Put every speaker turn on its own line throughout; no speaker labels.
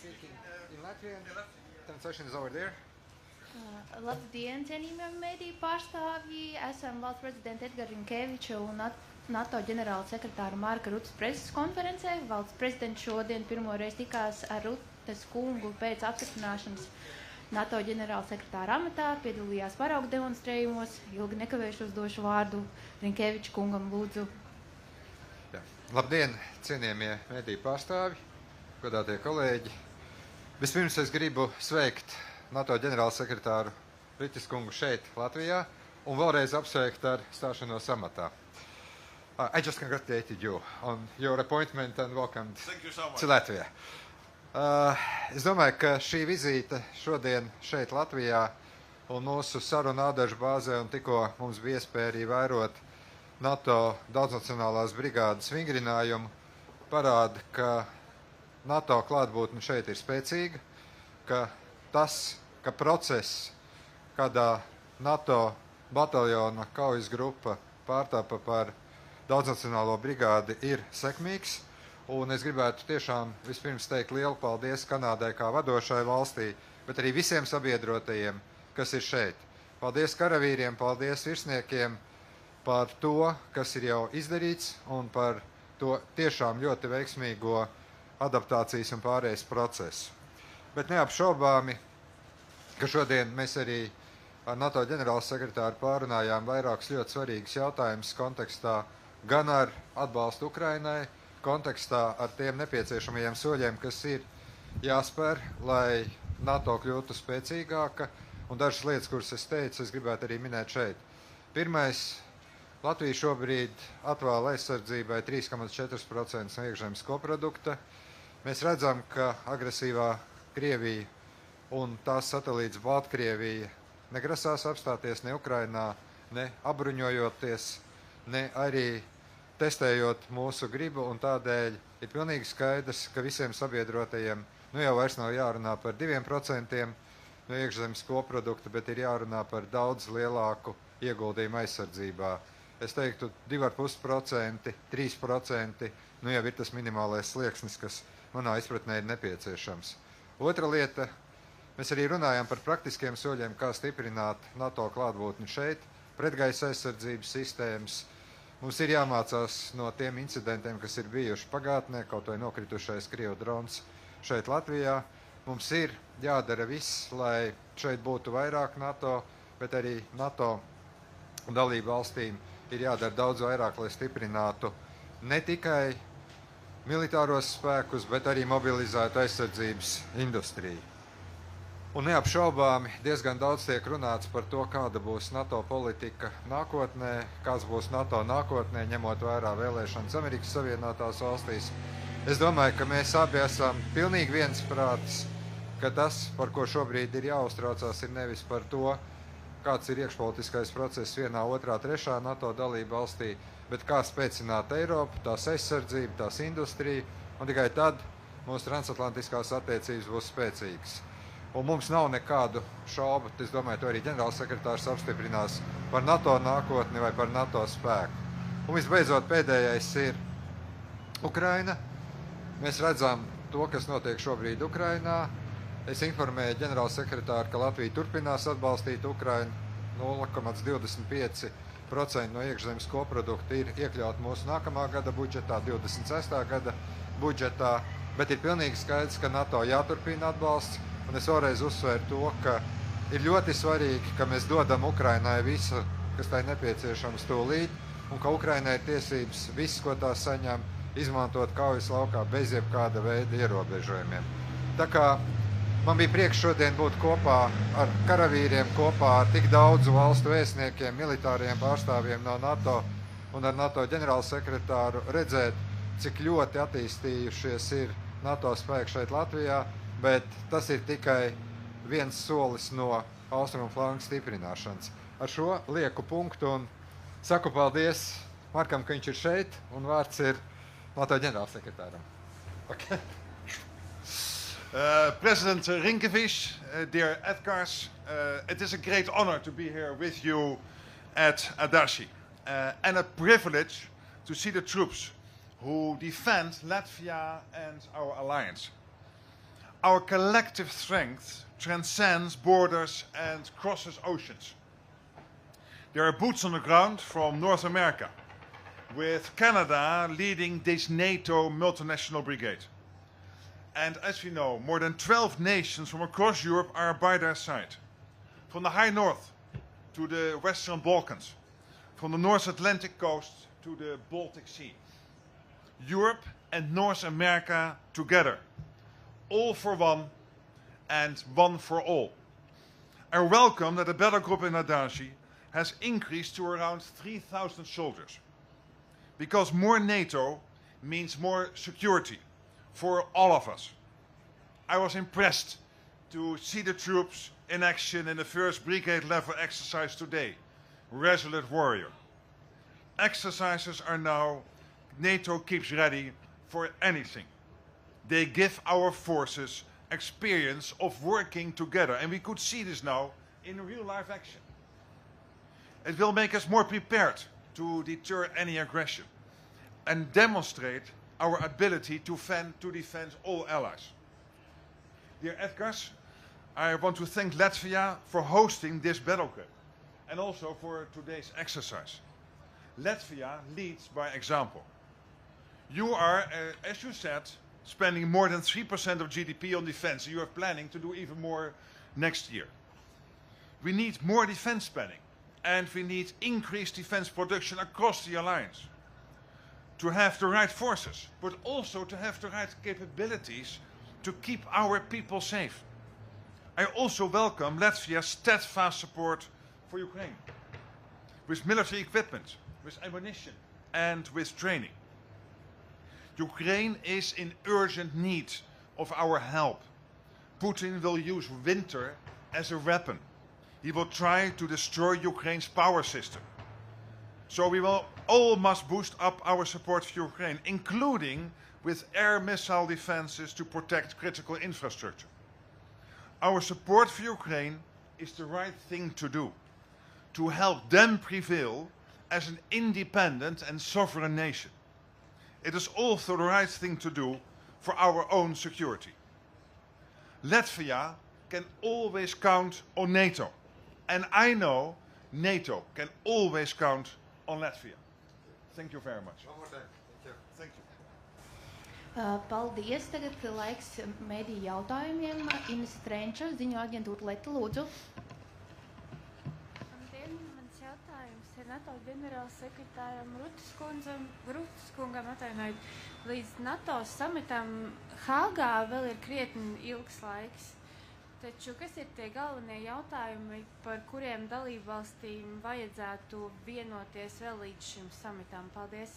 speaking in Latvian. Translation is over there.
Labdien, cienījamie mediju pārstāvji! Esam valsts prezidenta Edgara Rinkēviča un NATO ģenerāla sekretāra Marka Rutes preses konferencē. Valsts prezidents šodien pirmo reizi tikās ar Rutes kungu pēc apstiprināšanas NATO ģenerāla sekretāra amatā, piedalījās paraugu demonstrējumos. Ilgi nekavējuši došu vārdu Rinkēviča kungam, lūdzu.
Jā. Labdien, cienījamie mediju pārstāvji, godātie kolēģi! Vispirms es gribu sveikt NATO ģenerāla sekretāru Rutes kungu šeit, Latvijā, un vēlreiz apsveikt ar stāšanos amatā. I just congratulated you on your appointment and welcome to Latvia. Es domāju, ka šī vizīte šodien šeit Latvijā un mūsu sarunu ādažu bāzē, un tikko mums bija iespēja arī vērot NATO daudznacionālās brigādes vingrinājumu, parāda, ka NATO klātbūtne šeit ir spēcīga, ka ka process, kādā NATO bataljona kaujas grupa pārtāpa par daudznacionālo brigādi, ir sekmīgs. Un es gribētu tiešām vispirms teikt lielu paldies Kanādai kā vadošai valstī, bet arī visiem sabiedrotajiem, kas ir šeit. Paldies karavīriem, paldies virsniekiem par to, kas ir jau izdarīts, un par to tiešām ļoti veiksmīgo adaptācijas un pārējais procesu. Bet neapšaubāmi, ka šodien mēs arī ar NATO ģenerāla sekretāru pārunājām vairākus ļoti svarīgus jautājumus kontekstā gan ar atbalstu Ukrainai, kontekstā ar tiem nepieciešamajiem soļiem, kas ir jāspēr, lai NATO kļūtu spēcīgāka, un dažas lietas, kuras es teicu, es gribētu arī minēt šeit. Pirmais, Latvija šobrīd atvēl aizsardzībai 3,4% no iekšzemes koprodukta. Mēs redzam, ka agresīvā Krievija un tās satelīts Baltkrievija negrasās apstāties ne Ukrainā, ne apbruņojoties, ne arī testējot mūsu gribu, un tādēļ ir pilnīgi skaidrs, ka visiem sabiedrotajiem jau vairs nav jārunā par 2% no iekšzemes koprodukta, bet ir jārunā par daudz lielāku ieguldījumu aizsardzībā. Es teiktu 2,5%, 3%, jau ir tas minimālais slieksnis, kas manā izpratnē ir nepieciešams. Otra lieta, mēs arī runājam par praktiskiem soļiem, kā stiprināt NATO klātbūtni šeit, pretgaisa aizsardzības sistēmas. Mums ir jāmācās no tiem incidentiem, kas ir bijuši pagātnē, kaut vai nokritušais Krievu drons šeit Latvijā. Mums ir jādara viss, lai šeit būtu vairāk NATO, bet arī NATO dalību valstīm ir jādara daudz vairāk, lai stiprinātu ne tikai militāros spēkus, bet arī mobilizētu aizsardzības industriju. Un neapšaubāmi diezgan daudz tiek runāts par to, kāda būs NATO politika nākotnē, kāds būs NATO nākotnē, ņemot vērā vēlēšanas Amerikas Savienotās valstīs. Es domāju, ka mēs abi esam pilnīgi viensprātis, ka tas, par ko šobrīd ir jāuztraucās, ir nevis par to, kāds ir iekšpolitiskais process vienā, otrā, trešā NATO dalība valstī, bet kā spēcināt Eiropu, tās aizsardzību, tās industriju, un tikai tad mūsu transatlantiskās attiecības būs spēcīgas. Un mums nav nekādu šaubu, es domāju, to arī ģenerālsekretārs apstiprinās, par NATO nākotni vai par NATO spēku. Un visbeidzot pēdējais ir Ukraina. Mēs redzam to, kas notiek šobrīd Ukrainā. Es informēju ģenerālsekretāru, ka Latvija turpinās atbalstīt Ukrainu. 0,25% no iekšzemes koprodukta ir iekļaut mūsu nākamā gada budžetā, 26. gada budžetā, bet ir pilnīgi skaidrs, ka NATO jāturpina atbalsts, un es vēlreiz uzsvēru to, ka ir ļoti svarīgi, ka mēs dodam Ukrainai visu, kas tai nepieciešams tūlīt, un ka Ukrainai ir tiesības viss, ko tā saņem, izmantot kaujas laukā bez jebkāda veida ierobežojumiem. Tā kā man bija prieks šodien būt kopā ar karavīriem, kopā ar tik daudzu valstu vēstniekiem, militāriem pārstāvjiem no NATO un ar NATO ģenerālsekretāru redzēt, cik ļoti attīstījušies ir NATO spēki šeit Latvijā, bet tas ir tikai viens solis no austrumu flangu stiprināšanas. Ar šo lieku punktu un saku paldies Markam, ka viņš ir šeit, un vārds ir NATO ģenerālsekretāram. Okay.
President Rinkēvičs, dear Edgars, it is a great honor to be here with you at Adashi, and a privilege to see the troops who defend Latvia and our alliance. Our collective strength transcends borders and crosses oceans. There are boots on the ground from North America, with Canada leading this NATO multinational brigade. And as we know, more than 12 nations from across Europe are by their side. From the high north to the Western Balkans, from the North Atlantic coast to the Baltic Sea. Europe and North America together, all for one and one for all. I welcome that the battle group in Adashi has increased to around 3,000 soldiers. Because more NATO means more security for all of us. I was impressed to see the troops in action in the first brigade level exercise today, Resolute Warrior. Exercises are now, NATO keeps ready for anything. They give our forces experience of working together, and we could see this now in real life action. It will make us more prepared to deter any aggression and demonstrate our ability to defend all allies. Dear Edgars, I want to thank Latvia for hosting this battle group and also for today's exercise. Latvia leads by example. You are, as you said, spending more than 3% of GDP on defense. You are planning to do even more next year. We need more defense spending, and we need increased defense production across the alliance. To have the right forces, but also to have the right capabilities to keep our people safe. I also welcome Latvia's steadfast support for Ukraine, with military equipment, with ammunition, and with training. Ukraine is in urgent need of our help. Putin will use winter as a weapon. He will try to destroy Ukraine's power system. So we will all must boost up our support for Ukraine, including with air missile defenses to protect critical infrastructure. Our support for Ukraine is the right thing to do, to help them prevail as an independent and sovereign nation. It is also the right thing to do for our own security. Latvia can always count on NATO, and I know NATO can always count on Latvia. Thank you very much.
One more time.
Thank you.
Paldies. Tagad laiks mediju jautājumiem. Ines Trenča, ziņu aģentūra Leta, lūdzu.
Labdien, mans jautājums ir NATO ģenerālsekretāram Ruttes kungam atvainojiet. Līdz NATO samitam Hāgā vēl ir krietni ilgs laiks. Taču kas ir tie galvenie jautājumi, par kuriem dalībvalstīm vajadzētu vienoties vēl līdz šim samitam? Paldies.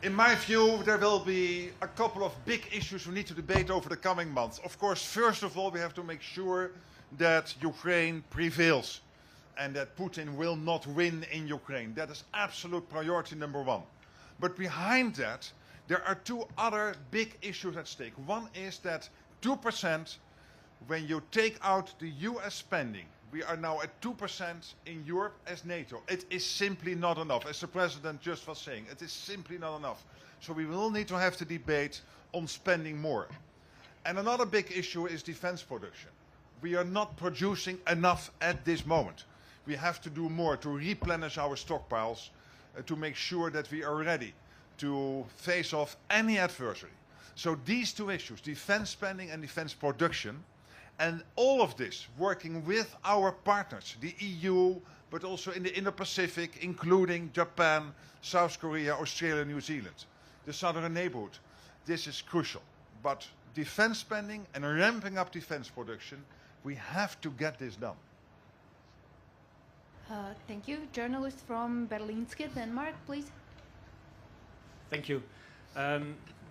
In my view, there will be a couple of big issues we need to debate over the coming months. Of course, first of all, we have to make sure that Ukraine prevails and that Putin will not win in Ukraine. That is absolute priority number one. But behind that, there are two other big issues at stake. One is that 2%, when you take out the US spending, we are now at 2% in Europe as NATO. It is simply not enough. As the President just was saying, it is simply not enough. So we will need to have the debate on spending more. And another big issue is defense production. We are not producing enough at this moment. We have to do more to replenish our stockpiles to make sure that we are ready to face off any adversary. So these two issues, defense spending and defense production, and all of this working with our partners, the EU, but also in the Indo-Pacific, including Japan, South Korea, Australia, New Zealand, the southern neighborhood. This is crucial. But defense spending and ramping up defense production, we have to get this done.
Thank you. Journalist from Berlingske, Denmark, please.
Thank you.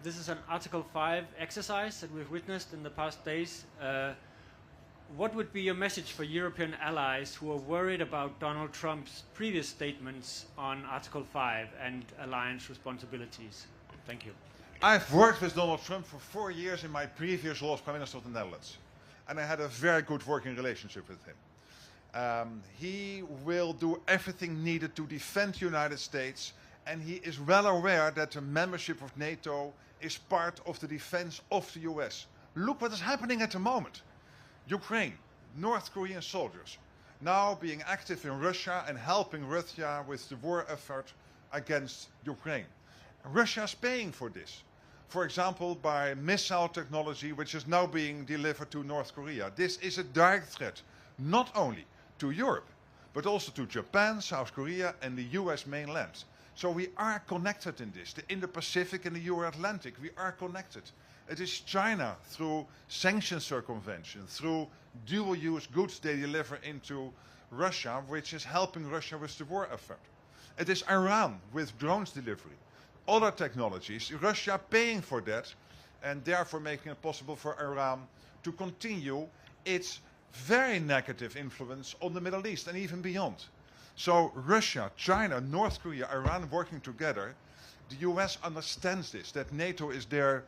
This is an Article 5 exercise that we've witnessed in the past days. What would be your message for European allies who are worried about Donald Trump's previous statements on Article 5 and alliance responsibilities? Thank you.
I've worked with Donald Trump for 4 years in my previous role as Prime Minister of the Netherlands, and I had a very good working relationship with him. He will do everything needed to defend the United States and he is well aware that the membership of NATO is part of the defense of the US. Look what is happening at the moment. Ukraine, North Korean soldiers, now being active in Russia and helping Russia with the war effort against Ukraine. Russia is paying for this. For example, by missile technology which is now being delivered to North Korea. This is a direct threat, not only to Europe, but also to Japan, South Korea and the US mainland. So we are connected in this. The Indo-Pacific and the Euro-Atlantic, we are connected. It is China through sanction circumvention, through dual-use goods they deliver into Russia, which is helping Russia with the war effort. It is Iran with drones delivery. Other technologies, Russia paying for that, and therefore making it possible for Iran to continue its very negative influence on the Middle East and even beyond. So Russia, China, North Korea, Iran working together, the US understands this, that NATO is there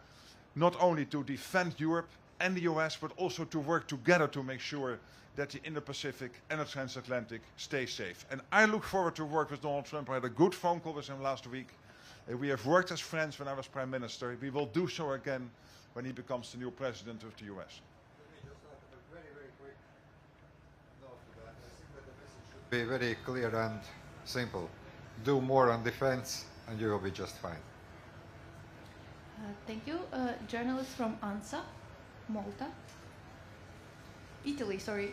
not only to defend Europe and the US, but also to work together to make sure that the Indo-Pacific and the transatlantic stay safe. And I look forward to work with Donald Trump. I had a good phone call with him last week. We have worked as friends when I was Prime Minister. We will do so again when he becomes the new President of the US.
Be very clear and simple. Do more on defense and you will be just fine.
Thank you. Journalist from ANSA, Malta. Italy, sorry.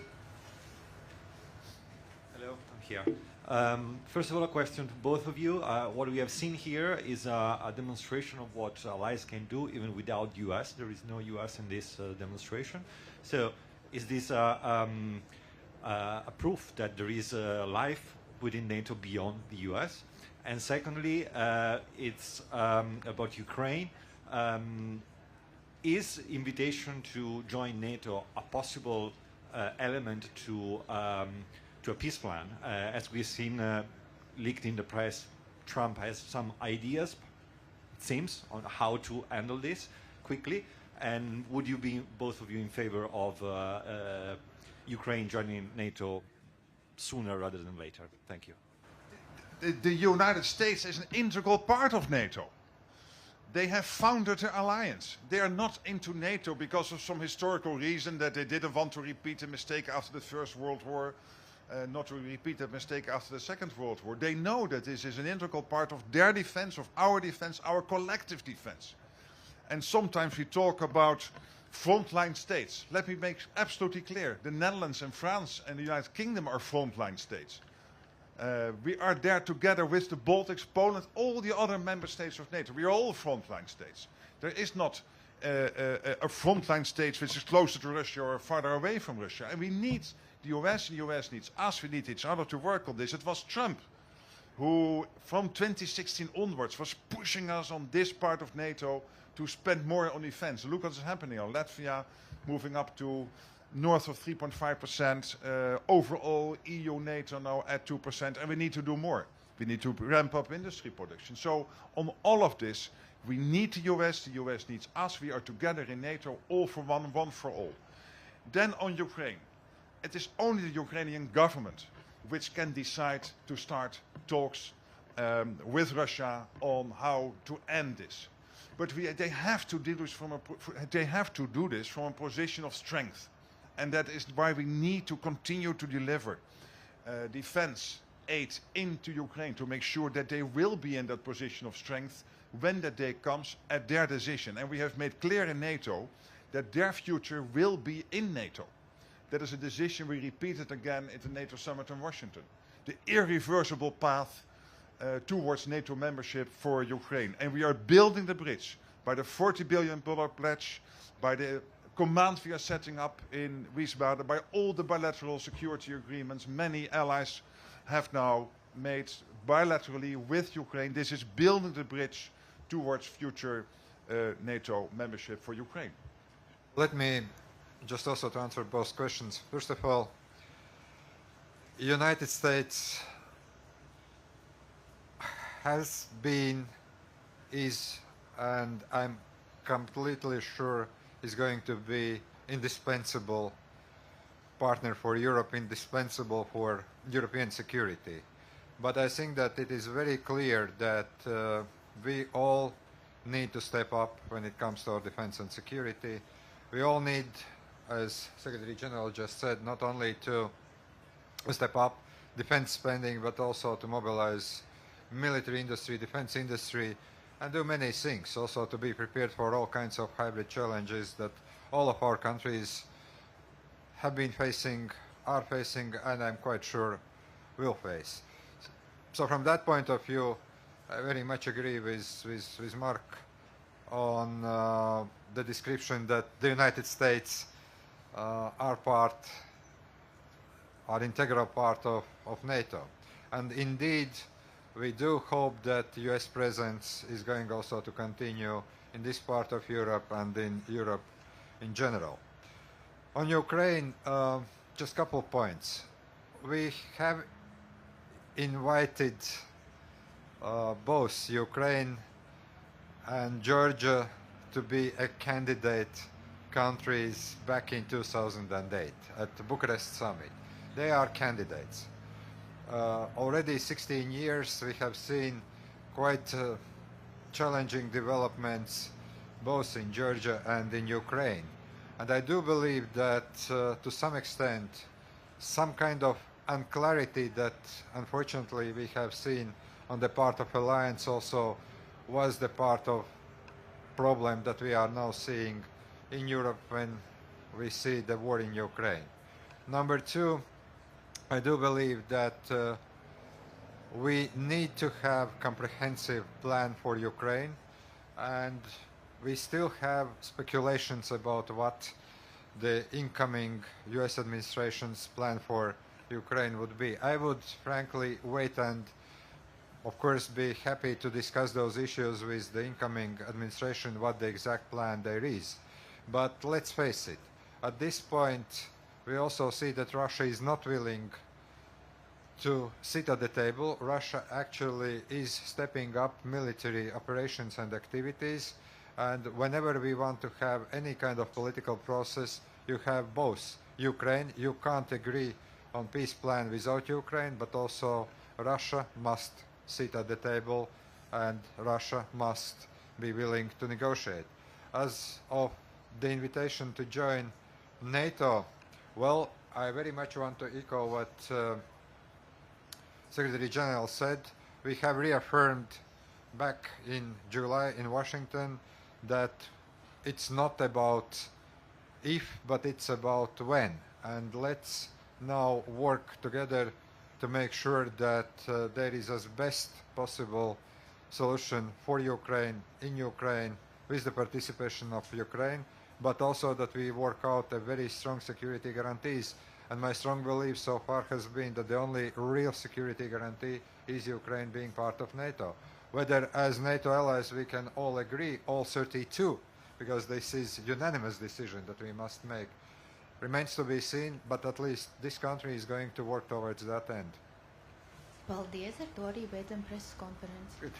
Hello, I'm here. First of all, a question to both of you. What we have seen here is a demonstration of what allies can do even without US. There is no US in this demonstration. So is this a proof that there is life within NATO beyond the US? And secondly, it's about Ukraine. Is invitation to join NATO a possible element to a peace plan? As we've seen leaked in the press, Trump has some ideas, it seems, on how to handle this quickly. And would you be, both of you, in favor of Ukraine joining NATO sooner rather than later? Thank you.
The United States is an integral part of NATO. They have founded the alliance. They are not into NATO because of some historical reason that they didn't want to repeat the mistake after the First World War, not to repeat that mistake after the Second World War. They know that this is an integral part of their defense, of our collective defense. And sometimes we talk about frontline states. Let me make absolutely clear. The Netherlands and France and the United Kingdom are frontline states. We are there together with the Baltics, Poland, all the other member states of NATO. We are all frontline states. There is not a frontline state which is closer to Russia or farther away from Russia. And we need the US, and the US needs us. We need each other to work on this. It was Trump who, from 2016 onwards, was pushing us on this part of NATO to spend more on defense. Look what's happening on Latvia, moving up to north of 3.5%. Overall, EU, NATO now at 2%, and we need to do more. We need to ramp up industry production. So on all of this, we need the US needs us. We are together in NATO, all for one, one for all. Then on Ukraine, it is only the Ukrainian government which can decide to start talks with Russia on how to end this. But they have to do this from a position of strength. And that is why we need to continue to deliver defense aid into Ukraine to make sure that they will be in that position of strength when that day comes at their decision. And we have made clear in NATO that their future will be in NATO. That is a decision we repeated again at the NATO summit in Washington. The irreversible path towards NATO membership for Ukraine. And we are building the bridge by the $40 billion pledge, by the command we are setting up in Wiesbaden, by all the bilateral security agreements many allies have now made bilaterally with Ukraine. This is building the bridge towards future NATO membership for Ukraine.
Let me just also to answer both questions. First of all, United States has been, is, and I'm completely sure is going to be indispensable partner for Europe, indispensable for European security. but I think that it is very clear that we all need to step up when it comes to our defense and security. We all need, as Secretary General just said, not only to step up defense spending, but also to mobilize military industry, defense industry, and do many things. Also to be prepared for all kinds of hybrid challenges that all of our countries have been facing, are facing, and I'm quite sure will face. So from that point of view, I very much agree with Mark on the description that the United States are integral part of NATO. And indeed, we do hope that the US presence is going also to continue in this part of Europe and in Europe in general. On Ukraine, just a couple of points. We have invited both Ukraine and Georgia to be a candidate countries back in 2008 at the Bucharest summit. They are candidates. Already 16 years we have seen quite challenging developments both in Georgia and in Ukraine. And I do believe that to some extent some kind of unclarity that unfortunately we have seen on the part of alliance also was the part of problem that we are now seeing in Europe when we see the war in Ukraine. Number two, I do believe that we need to have comprehensive plan for Ukraine, and we still have speculations about what the incoming US administration's plan for Ukraine would be. I would frankly wait and of course be happy to discuss those issues with the incoming administration, what the exact plan there is. But let's face it, at this point we also see that Russia is not willing to sit at the table. Russia actually is stepping up military operations and activities, and whenever we want to have any kind of political process, you have both. Ukraine, you can't agree on peace plan without Ukraine, but also Russia must sit at the table and Russia must be willing to negotiate. As of the invitation to join NATO, well, I very much want to echo what Secretary General said. We have reaffirmed back in July in Washington that it's not about if, but it's about when. And let's now work together to make sure that there is as best possible solution for Ukraine, in Ukraine, with the participation of Ukraine, but also that we work out a very strong security guarantees. And my strong belief so far has been that the only real security guarantee is Ukraine being part of NATO. Whether as NATO allies we can all agree, all 32, because this is unanimous decision that we must make, remains to be seen, but at least this country is going to work towards that end.
Paldies, ar to arī beidzam preses konferenci.
Good.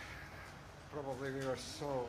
Probably we were so